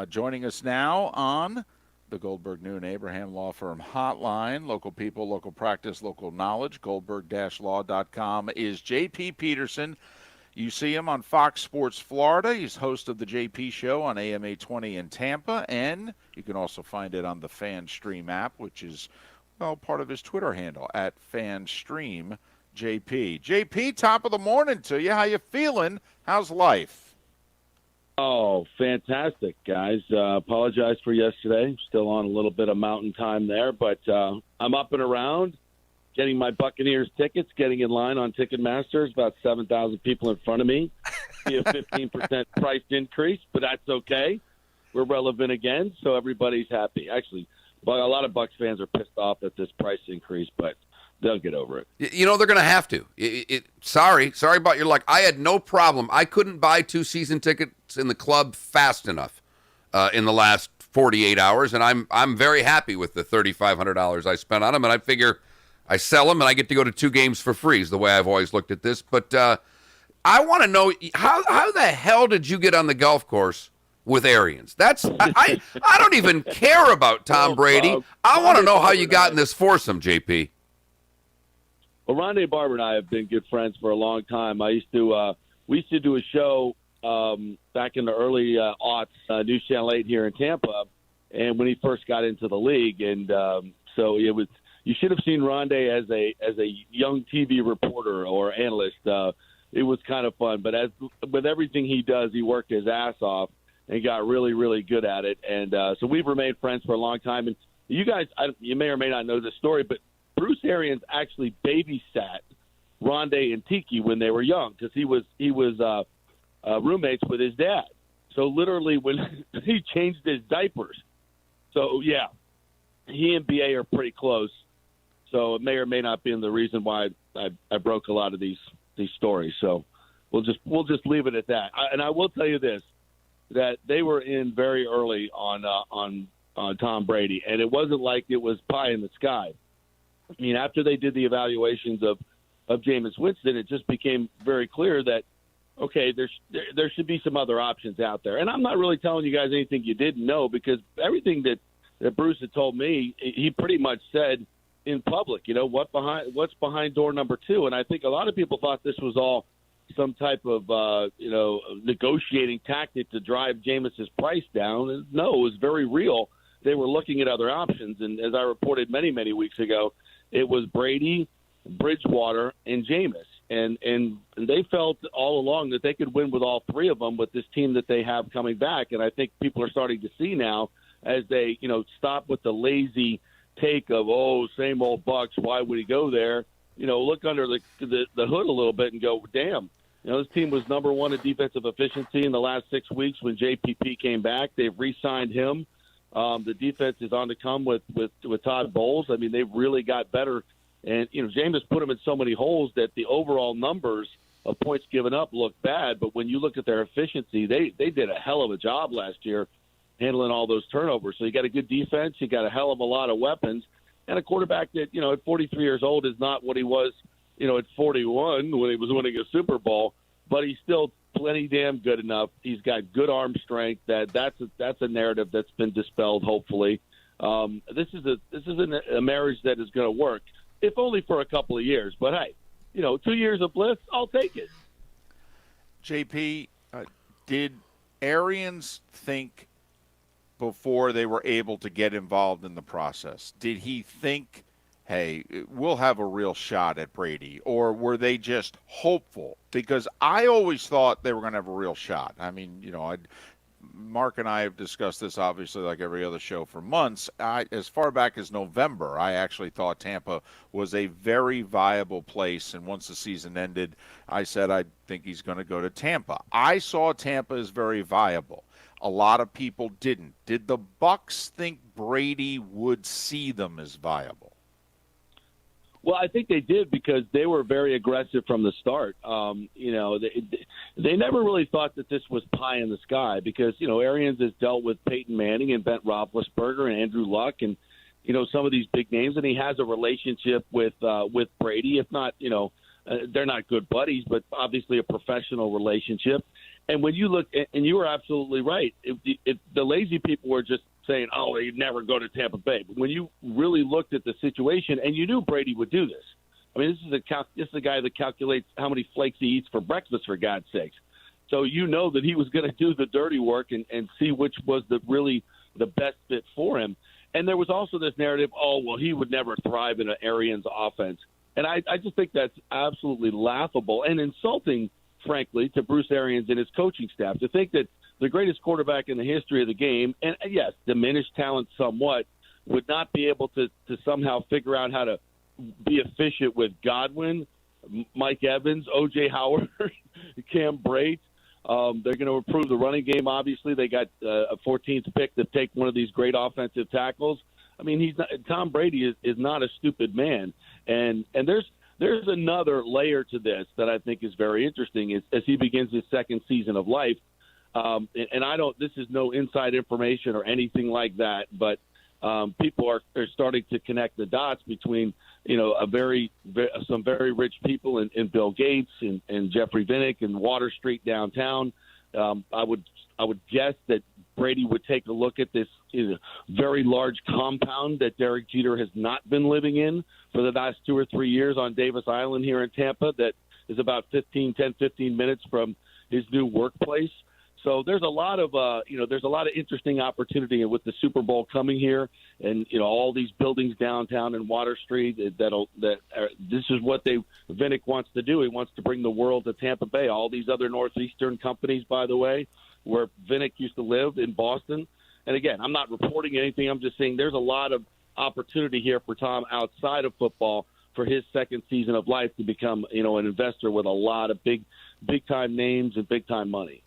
Joining us now on the Goldberg New and Abraham Law Firm Hotline, local people, local practice, local knowledge, goldberg-law.com, is J.P. Peterson. You see him on Fox Sports Florida. He's host of the JP Show on AM 820 in Tampa, and you can also find it on the FanStream app, which is, well, part of his Twitter handle, at FanStream JP. JP, top of the morning to you. How you feeling? How's life? Oh, fantastic, guys. Apologize for yesterday. Still on a little bit of mountain time there, but I'm up and around, getting my Buccaneers tickets, getting in line on Ticketmaster. There's about 7,000 people in front of me. See a 15% price increase, but that's okay. We're relevant again, so everybody's happy. Actually, a lot of Bucs fans are pissed off at this price increase, but they'll get over it. You know, they're going to have to. Sorry about your luck. I had no problem. I couldn't buy 2 season tickets in the club fast enough in the last 48 hours, and I'm very happy with the $3,500 I spent on them, and I figure I sell them and I get to go to 2 games for free is the way I've always looked at this. But I want to know, how the hell did you get on the golf course with Arians? I don't even care about Tom Brady. I want to know how you got in this foursome, JP. Well, Rondé Barber and I have been good friends for a long time. We used to do a show back in the early aughts, News Channel 8 here in Tampa, and when he first got into the league, and so it was. You should have seen Rondé as a young TV reporter or analyst. It was kind of fun, but with everything he does, he worked his ass off and got really, really good at it. And so we've remained friends for a long time. And you guys, you may or may not know this story, but Bruce Arians actually babysat Rondé and Tiki when they were young because he was roommates with his dad. So literally when he changed his diapers. So, yeah, he and BA are pretty close. So it may or may not be the reason why I broke a lot of these stories. So we'll just leave it at that. And I will tell you this, that they were in very early on Tom Brady, and it wasn't like it was pie in the sky. I mean, after they did the evaluations of Jameis Winston, it just became very clear that, okay, there should be some other options out there. And I'm not really telling you guys anything you didn't know, because everything that Bruce had told me, he pretty much said in public, what's behind door number 2. And I think a lot of people thought this was all some type of, negotiating tactic to drive Jameis's price down. And no, it was very real. They were looking at other options. And as I reported many, many weeks ago, it was Brady, Bridgewater, and Jameis. And they felt all along that they could win with all 3 of them with this team that they have coming back. And I think people are starting to see now, as they, stop with the lazy take of, same old Bucs, why would he go there? Look under the hood a little bit and go, damn, this team was number 1 in defensive efficiency in the last 6 weeks when JPP came back. They've re-signed him. The defense is on to come with Todd Bowles. I mean, they've really got better. And, Jameis put them in so many holes that the overall numbers of points given up look bad. But when you look at their efficiency, they did a hell of a job last year handling all those turnovers. So you got a good defense, you got a hell of a lot of weapons, and a quarterback that, at 43 years old is not what he was, at 41 when he was winning a Super Bowl, but he's still plenty damn good enough. He's got good arm strength. That's a narrative that's been dispelled, hopefully. This is a marriage that is going to work, if only for a couple of years. But, hey, 2 years of bliss, I'll take it. JP, did Arians think before they were able to get involved in the process, did he think, hey, we'll have a real shot at Brady? Or were they just hopeful? Because I always thought they were going to have a real shot. I mean, Mark and I have discussed this, obviously, like every other show for months. As far back as November, I actually thought Tampa was a very viable place. And once the season ended, I said I think he's going to go to Tampa. I saw Tampa as very viable. A lot of people didn't. Did the Bucs think Brady would see them as viable? Well, I think they did, because they were very aggressive from the start. They never really thought that this was pie in the sky, because, Arians has dealt with Peyton Manning and Ben Roethlisberger and Andrew Luck and, some of these big names, and he has a relationship with Brady. If not, they're not good buddies, but obviously a professional relationship. And when you look, and you were absolutely right, if the lazy people were just saying, oh, he'd never go to Tampa Bay. But when you really looked at the situation, and you knew Brady would do this. I mean, this is a guy that calculates how many flakes he eats for breakfast, for God's sakes. So you know that he was going to do the dirty work and see which was really the best fit for him. And there was also this narrative, oh, well, he would never thrive in an Arians offense. And I just think that's absolutely laughable and insulting, frankly, to Bruce Arians and his coaching staff, to think that the greatest quarterback in the history of the game, and yes, diminished talent somewhat, would not be able to somehow figure out how to be efficient with Godwin, Mike Evans, O.J. Howard, Cam Brate. They're going to improve the running game, obviously. They got a 14th pick to take one of these great offensive tackles. I mean, Tom Brady is not a stupid man. And there's another layer to this that I think is very interesting as he begins his second season of life. And this is no inside information or anything like that, but people are starting to connect the dots between, some very rich people in Bill Gates and Jeffrey Vinnick and Water Street downtown. I would guess that Brady would take a look at this very large compound that Derek Jeter has not been living in for the last 2 or 3 years on Davis Island here in Tampa, that is about 15 minutes from his new workplace. So there's a lot of interesting opportunity with the Super Bowl coming here, and all these buildings downtown in Water Street. This is what Vinnick wants to do. He wants to bring the world to Tampa Bay. All these other northeastern companies, by the way, where Vinnick used to live in Boston. And again, I'm not reporting anything. I'm just saying there's a lot of opportunity here for Tom outside of football for his second season of life to become an investor with a lot of big time names and big time money.